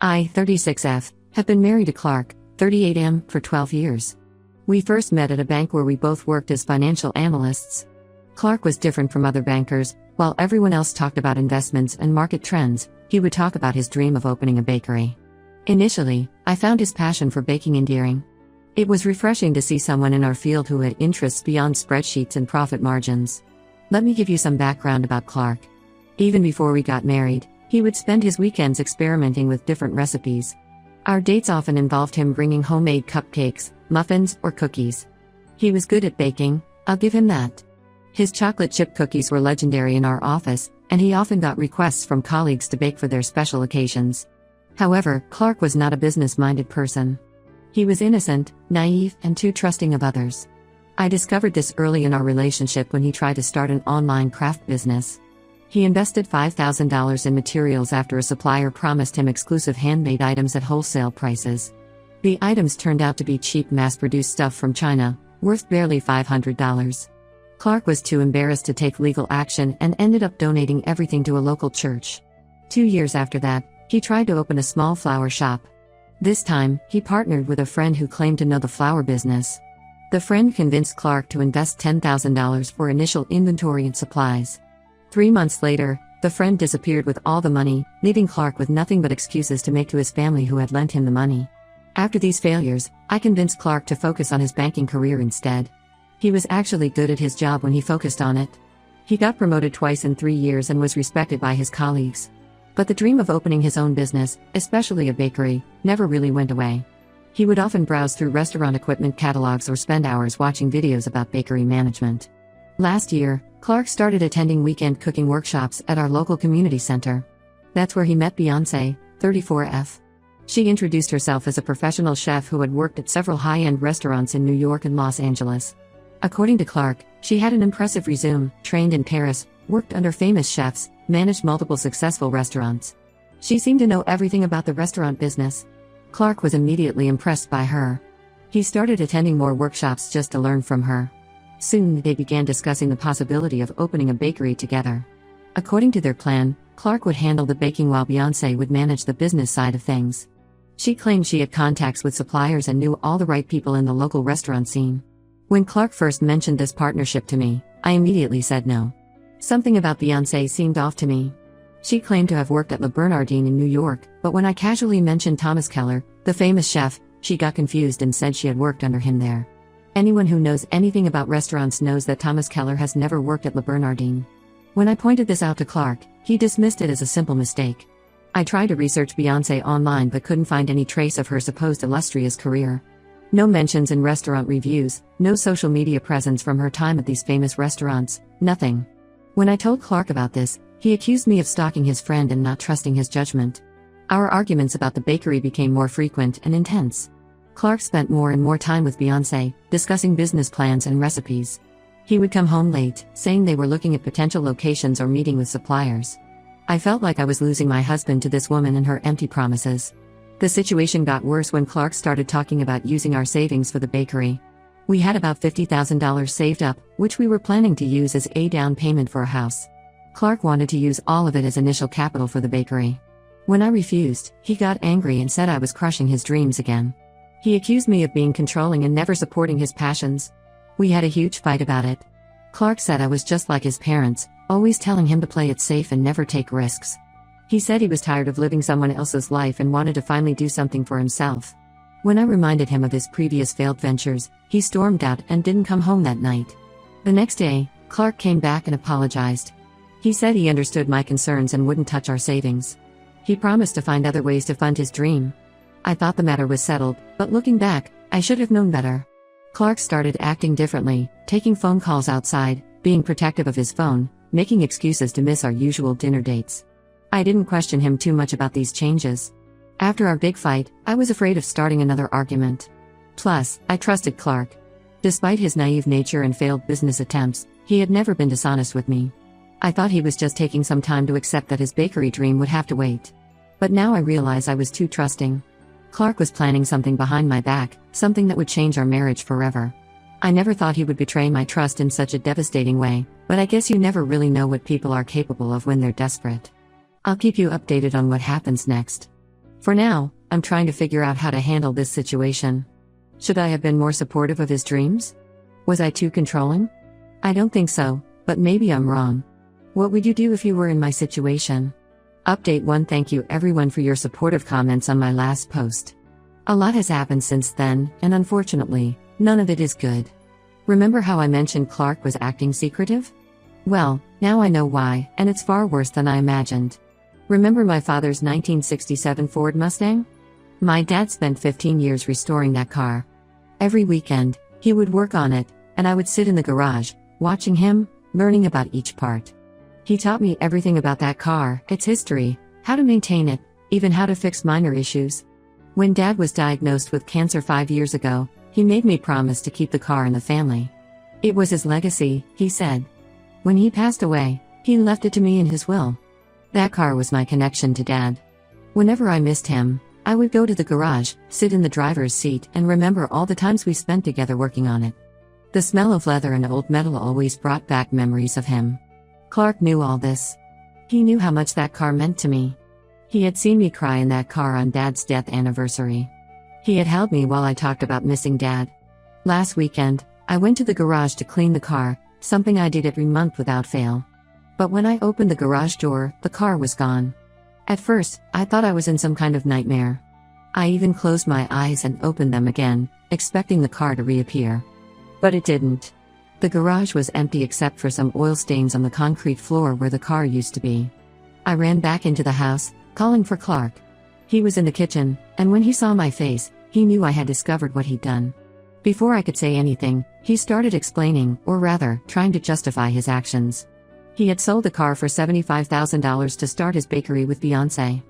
I, 36F, have been married to Clark, 38M, for 12 years. We first met at a bank where we both worked as financial analysts. Clark was different from other bankers. While everyone else talked about investments and market trends, he would talk about his dream of opening a bakery. Initially, I found his passion for baking endearing. It was refreshing to see someone in our field who had interests beyond spreadsheets and profit margins. Let me give you some background about Clark. Even before we got married, he would spend his weekends experimenting with different recipes. Our dates often involved him bringing homemade cupcakes, muffins, or cookies. He was good at baking, I'll give him that. His chocolate chip cookies were legendary in our office, and he often got requests from colleagues to bake for their special occasions. However, Clark was not a business-minded person. He was innocent, naive, and too trusting of others. I discovered this early in our relationship when he tried to start an online craft business. He invested $5,000 in materials after a supplier promised him exclusive handmade items at wholesale prices. The items turned out to be cheap mass-produced stuff from China, worth barely $500. Clark was too embarrassed to take legal action and ended up donating everything to a local church. 2 years after that, he tried to open a small flower shop. This time, he partnered with a friend who claimed to know the flower business. The friend convinced Clark to invest $10,000 for initial inventory and supplies. 3 months later, the friend disappeared with all the money, leaving Clark with nothing but excuses to make to his family who had lent him the money. After these failures, I convinced Clark to focus on his banking career instead. He was actually good at his job when he focused on it. He got promoted twice in 3 years and was respected by his colleagues. But the dream of opening his own business, especially a bakery, never really went away. He would often browse through restaurant equipment catalogs or spend hours watching videos about bakery management. Last year, Clark started attending weekend cooking workshops at our local community center. That's where he met Beyoncé, 34F. She introduced herself as a professional chef who had worked at several high-end restaurants in New York and Los Angeles. According to Clark, she had an impressive resume, trained in Paris, worked under famous chefs, managed multiple successful restaurants. She seemed to know everything about the restaurant business. Clark was immediately impressed by her. He started attending more workshops just to learn from her. Soon they began discussing the possibility of opening a bakery together. According to their plan, Clark would handle the baking while Beyoncé would manage the business side of things. She claimed she had contacts with suppliers and knew all the right people in the local restaurant scene. When Clark first mentioned this partnership to me, I immediately said no. Something about Beyoncé seemed off to me. She claimed to have worked at Le Bernardin in New York, but when I casually mentioned Thomas Keller, the famous chef, she got confused and said she had worked under him there. Anyone who knows anything about restaurants knows that Thomas Keller has never worked at Le Bernardin. When I pointed this out to Clark, he dismissed it as a simple mistake. I tried to research Beyoncé online but couldn't find any trace of her supposed illustrious career. No mentions in restaurant reviews, no social media presence from her time at these famous restaurants, nothing. When I told Clark about this, he accused me of stalking his friend and not trusting his judgment. Our arguments about the bakery became more frequent and intense. Clark spent more and more time with Beyoncé, discussing business plans and recipes. He would come home late, saying they were looking at potential locations or meeting with suppliers. I felt like I was losing my husband to this woman and her empty promises. The situation got worse when Clark started talking about using our savings for the bakery. We had about $50,000 saved up, which we were planning to use as a down payment for a house. Clark wanted to use all of it as initial capital for the bakery. When I refused, he got angry and said I was crushing his dreams again. He accused me of being controlling and never supporting his passions. We had a huge fight about it. Clark said I was just like his parents, always telling him to play it safe and never take risks. He said he was tired of living someone else's life and wanted to finally do something for himself. When I reminded him of his previous failed ventures, he stormed out and didn't come home that night. The next day, Clark came back and apologized. He said he understood my concerns and wouldn't touch our savings. He promised to find other ways to fund his dream. I thought the matter was settled, but looking back, I should have known better. Clark started acting differently, taking phone calls outside, being protective of his phone, making excuses to miss our usual dinner dates. I didn't question him too much about these changes. After our big fight, I was afraid of starting another argument. Plus, I trusted Clark. Despite his naive nature and failed business attempts, he had never been dishonest with me. I thought he was just taking some time to accept that his bakery dream would have to wait. But now I realize I was too trusting. Clark was planning something behind my back, something that would change our marriage forever. I never thought he would betray my trust in such a devastating way, but I guess you never really know what people are capable of when they're desperate. I'll keep you updated on what happens next. For now, I'm trying to figure out how to handle this situation. Should I have been more supportive of his dreams? Was I too controlling? I don't think so, but maybe I'm wrong. What would you do if you were in my situation? Update 1. Thank you everyone for your supportive comments on my last post. A lot has happened since then, and unfortunately, none of it is good. Remember how I mentioned Clark was acting secretive? Well, now I know why, and it's far worse than I imagined. Remember my father's 1967 Ford Mustang? My dad spent 15 years restoring that car. Every weekend, he would work on it, and I would sit in the garage, watching him, learning about each part. He taught me everything about that car, its history, how to maintain it, even how to fix minor issues. When Dad was diagnosed with cancer 5 years ago, he made me promise to keep the car in the family. It was his legacy, he said. When he passed away, he left it to me in his will. That car was my connection to Dad. Whenever I missed him, I would go to the garage, sit in the driver's seat, and remember all the times we spent together working on it. The smell of leather and old metal always brought back memories of him. Clark knew all this. He knew how much that car meant to me. He had seen me cry in that car on Dad's death anniversary. He had held me while I talked about missing Dad. Last weekend, I went to the garage to clean the car, something I did every month without fail. But when I opened the garage door, the car was gone. At first, I thought I was in some kind of nightmare. I even closed my eyes and opened them again, expecting the car to reappear. But it didn't. The garage was empty except for some oil stains on the concrete floor where the car used to be. I ran back into the house, calling for Clark. He was in the kitchen, and when he saw my face, he knew I had discovered what he'd done. Before I could say anything, he started explaining, or rather, trying to justify his actions. He had sold the car for $75,000 to start his bakery with Beyoncé.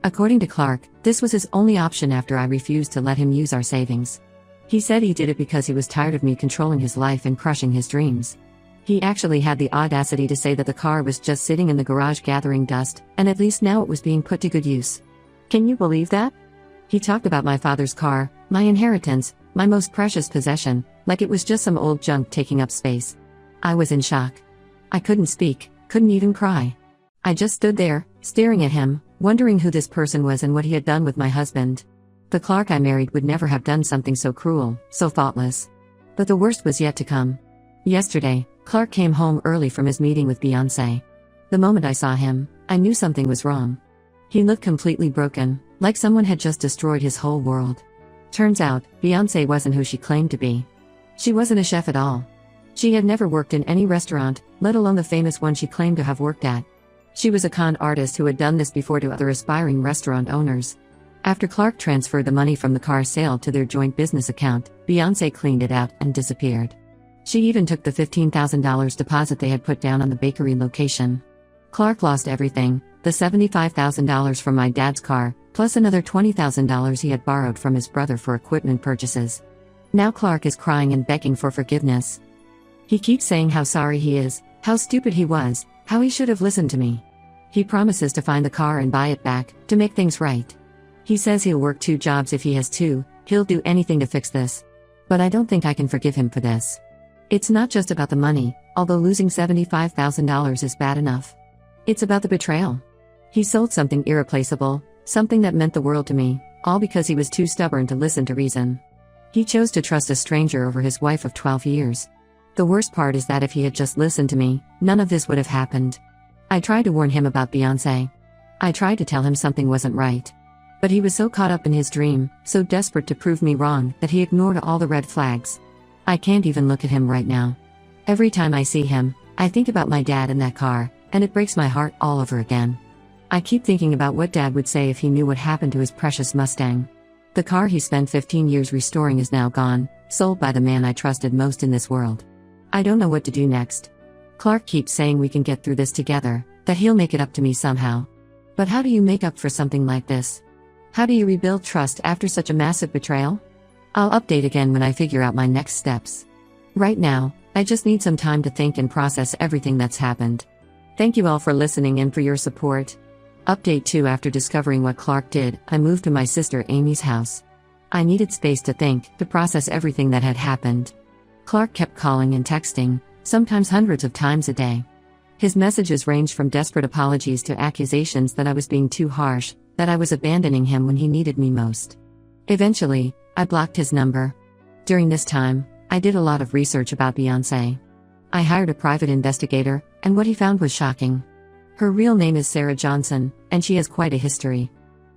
According to Clark, this was his only option after I refused to let him use our savings. He said he did it because he was tired of me controlling his life and crushing his dreams. He actually had the audacity to say that the car was just sitting in the garage gathering dust, and at least now it was being put to good use. Can you believe that? He talked about my father's car, my inheritance, my most precious possession, like it was just some old junk taking up space. I was in shock. I couldn't speak, couldn't even cry. I just stood there, staring at him, wondering who this person was and what he had done with my husband. The Clark I married would never have done something so cruel, so thoughtless. But the worst was yet to come. Yesterday, Clark came home early from his meeting with Beyoncé. The moment I saw him, I knew something was wrong. He looked completely broken, like someone had just destroyed his whole world. Turns out, Beyoncé wasn't who she claimed to be. She wasn't a chef at all. She had never worked in any restaurant, let alone the famous one she claimed to have worked at. She was a con artist who had done this before to other aspiring restaurant owners. After Clark transferred the money from the car sale to their joint business account, Beyoncé cleaned it out and disappeared. She even took the $15,000 deposit they had put down on the bakery location. Clark lost everything, the $75,000 from my dad's car, plus another $20,000 he had borrowed from his brother for equipment purchases. Now Clark is crying and begging for forgiveness. He keeps saying how sorry he is, how stupid he was, how he should have listened to me. He promises to find the car and buy it back, to make things right. He says he'll work 2 jobs if he has to, he'll do anything to fix this. But I don't think I can forgive him for this. It's not just about the money, although losing $75,000 is bad enough. It's about the betrayal. He sold something irreplaceable, something that meant the world to me, all because he was too stubborn to listen to reason. He chose to trust a stranger over his wife of 12 years. The worst part is that if he had just listened to me, none of this would have happened. I tried to warn him about Beyoncé. I tried to tell him something wasn't right. But he was so caught up in his dream, so desperate to prove me wrong, that he ignored all the red flags. I can't even look at him right now. Every time I see him, I think about my dad in that car, and it breaks my heart all over again. I keep thinking about what Dad would say if he knew what happened to his precious Mustang. The car he spent 15 years restoring is now gone, sold by the man I trusted most in this world. I don't know what to do next. Clark keeps saying we can get through this together, that he'll make it up to me somehow. But how do you make up for something like this? How do you rebuild trust after such a massive betrayal? I'll update again when I figure out my next steps. Right now, I just need some time to think and process everything that's happened. Thank you all for listening and for your support. Update 2. After discovering what Clark did, I moved to my sister Amy's house. I needed space to think, to process everything that had happened. Clark kept calling and texting, sometimes hundreds of times a day. His messages ranged from desperate apologies to accusations that I was being too harsh, that I was abandoning him when he needed me most. Eventually, I blocked his number. During this time, I did a lot of research about Beyoncé. I hired a private investigator, and what he found was shocking. Her real name is Sarah Johnson, and she has quite a history.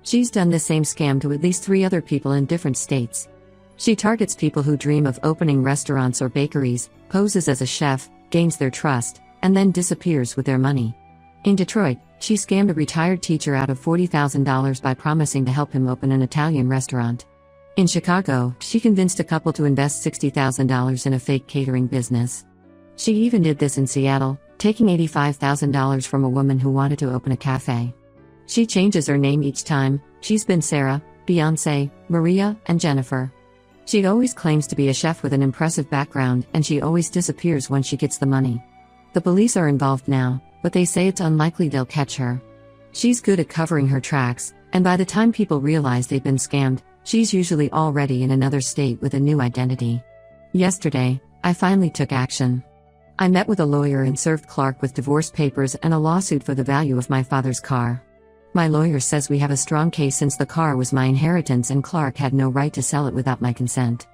She's done this same scam to at least 3 other people in different states. She targets people who dream of opening restaurants or bakeries, poses as a chef, gains their trust, and then disappears with their money. In Detroit, she scammed a retired teacher out of $40,000 by promising to help him open an Italian restaurant. In Chicago, she convinced a couple to invest $60,000 in a fake catering business. She even did this in Seattle, taking $85,000 from a woman who wanted to open a cafe. She changes her name each time. She's been Sarah, Beyoncé, Maria, and Jennifer. She always claims to be a chef with an impressive background, and she always disappears once she gets the money. The police are involved now, but they say it's unlikely they'll catch her. She's good at covering her tracks, and by the time people realize they've been scammed, she's usually already in another state with a new identity. Yesterday, I finally took action. I met with a lawyer and served Clark with divorce papers and a lawsuit for the value of my father's car. My lawyer says we have a strong case since the car was my inheritance and Clark had no right to sell it without my consent.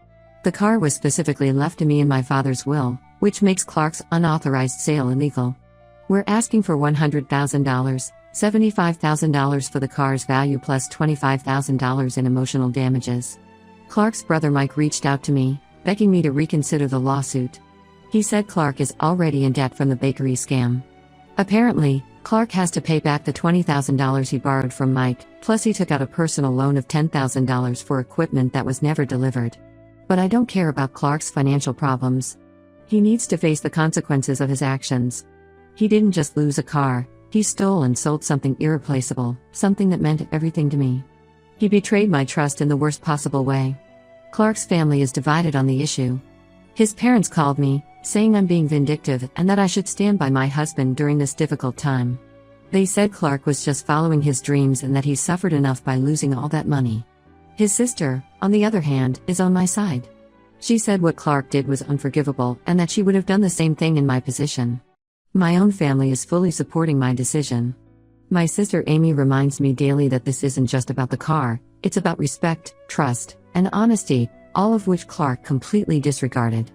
The car was specifically left to me in my father's will, which makes Clark's unauthorized sale illegal. We're asking for $100,000, $75,000 for the car's value plus $25,000 in emotional damages. Clark's brother Mike reached out to me, begging me to reconsider the lawsuit. He said Clark is already in debt from the bakery scam. Apparently, Clark has to pay back the $20,000 he borrowed from Mike, plus he took out a personal loan of $10,000 for equipment that was never delivered. But I don't care about Clark's financial problems. He needs to face the consequences of his actions. He didn't just lose a car, he stole and sold something irreplaceable, something that meant everything to me. He betrayed my trust in the worst possible way. Clark's family is divided on the issue. His parents called me, saying I'm being vindictive and that I should stand by my husband during this difficult time. They said Clark was just following his dreams and that he suffered enough by losing all that money. His sister, on the other hand, is on my side. She said what Clark did was unforgivable and that she would have done the same thing in my position. My own family is fully supporting my decision. My sister Amy reminds me daily that this isn't just about the car, it's about respect, trust, and honesty, all of which Clark completely disregarded.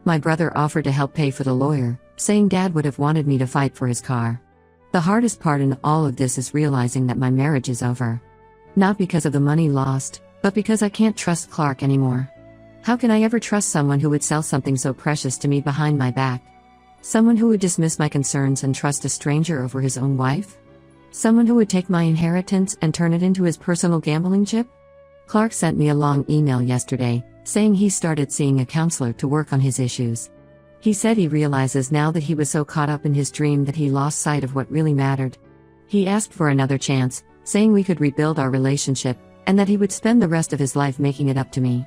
My brother offered to help pay for the lawyer, saying Dad would have wanted me to fight for his car. The hardest part in all of this is realizing that my marriage is over. Not because of the money lost, but because I can't trust Clark anymore. How can I ever trust someone who would sell something so precious to me behind my back? Someone who would dismiss my concerns and trust a stranger over his own wife? Someone who would take my inheritance and turn it into his personal gambling chip? Clark sent me a long email yesterday, saying he started seeing a counselor to work on his issues. He said he realizes now that he was so caught up in his dream that he lost sight of what really mattered. He asked for another chance, saying we could rebuild our relationship, and that he would spend the rest of his life making it up to me.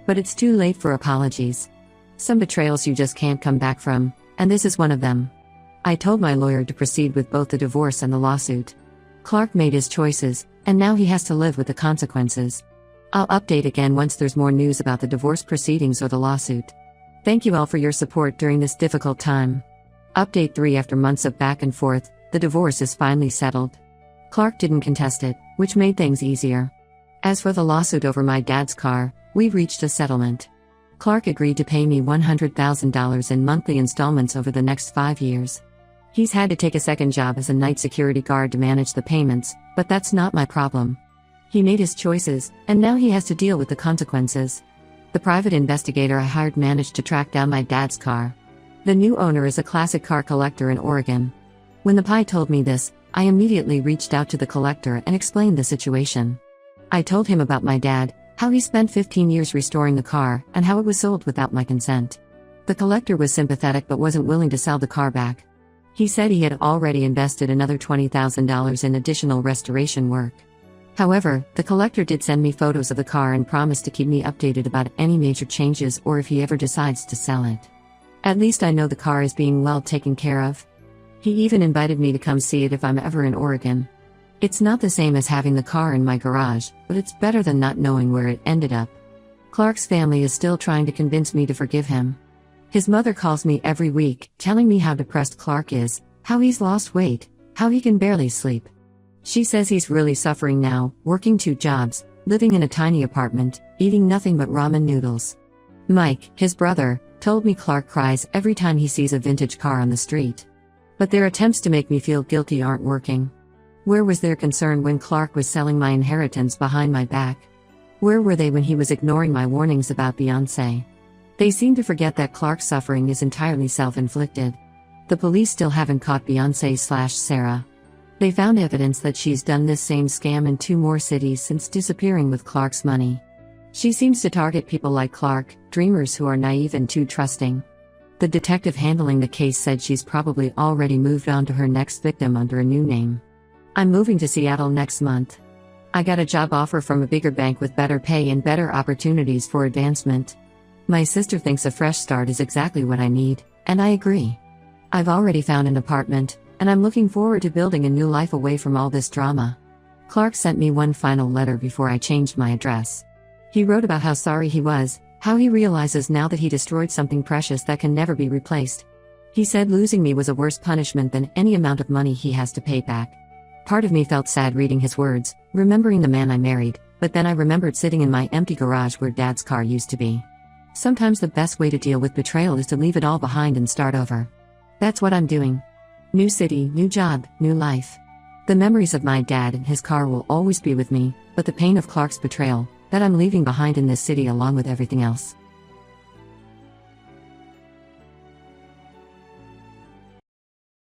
But it's too late for apologies. Some betrayals you just can't come back from, and this is one of them. I told my lawyer to proceed with both the divorce and the lawsuit. Clark made his choices, and now he has to live with the consequences. I'll update again once there's more news about the divorce proceedings or the lawsuit. Thank you all for your support during this difficult time. Update 3: After months of back and forth, the divorce is finally settled. Clark didn't contest it, which made things easier. As for the lawsuit over my dad's car, we've reached a settlement. Clark agreed to pay me $100,000 in monthly installments over the next 5 years. He's had to take a second job as a night security guard to manage the payments, but that's not my problem. He made his choices, and now he has to deal with the consequences. The private investigator I hired managed to track down my dad's car. The new owner is a classic car collector in Oregon. When the Pi told me this, I immediately reached out to the collector and explained the situation. I told him about my dad, how he spent 15 years restoring the car, and how it was sold without my consent. The collector was sympathetic but wasn't willing to sell the car back. He said he had already invested another $20,000 in additional restoration work. However, the collector did send me photos of the car and promised to keep me updated about any major changes or if he ever decides to sell it. At least I know the car is being well taken care of. He even invited me to come see it if I'm ever in Oregon. It's not the same as having the car in my garage, but it's better than not knowing where it ended up. Clark's family is still trying to convince me to forgive him. His mother calls me every week, telling me how depressed Clark is, How he's lost weight, how he can barely sleep. She says he's really suffering now, working 2 jobs, living in a tiny apartment, eating nothing but ramen noodles. Mike, his brother, told me Clark cries every time he sees a vintage car on the street. But their attempts to make me feel guilty aren't working. Where was their concern when Clark was selling my inheritance behind my back? Where were they when he was ignoring my warnings about Beyoncé? They seem to forget that Clark's suffering is entirely self-inflicted. The police still haven't caught Beyoncé/Sarah. They found evidence that she's done this same scam in 2 more cities since disappearing with Clark's money. She seems to target people like Clark, dreamers who are naive and too trusting. The detective handling the case said she's probably already moved on to her next victim under a new name. I'm moving to Seattle next month. I got a job offer from a bigger bank with better pay and better opportunities for advancement. My sister thinks a fresh start is exactly what I need, and I agree. I've already found an apartment, and I'm looking forward to building a new life away from all this drama. Clark sent me one final letter before I changed my address. He wrote about how sorry he was, how he realizes now that he destroyed something precious that can never be replaced. He said losing me was a worse punishment than any amount of money he has to pay back. Part of me felt sad reading his words, remembering the man I married, but then I remembered sitting in my empty garage where Dad's car used to be. Sometimes the best way to deal with betrayal is to leave it all behind and start over. That's what I'm doing. New city, new job, new life. The memories of my dad and his car will always be with me, but the pain of Clark's betrayal, that I'm leaving behind in this city along with everything else.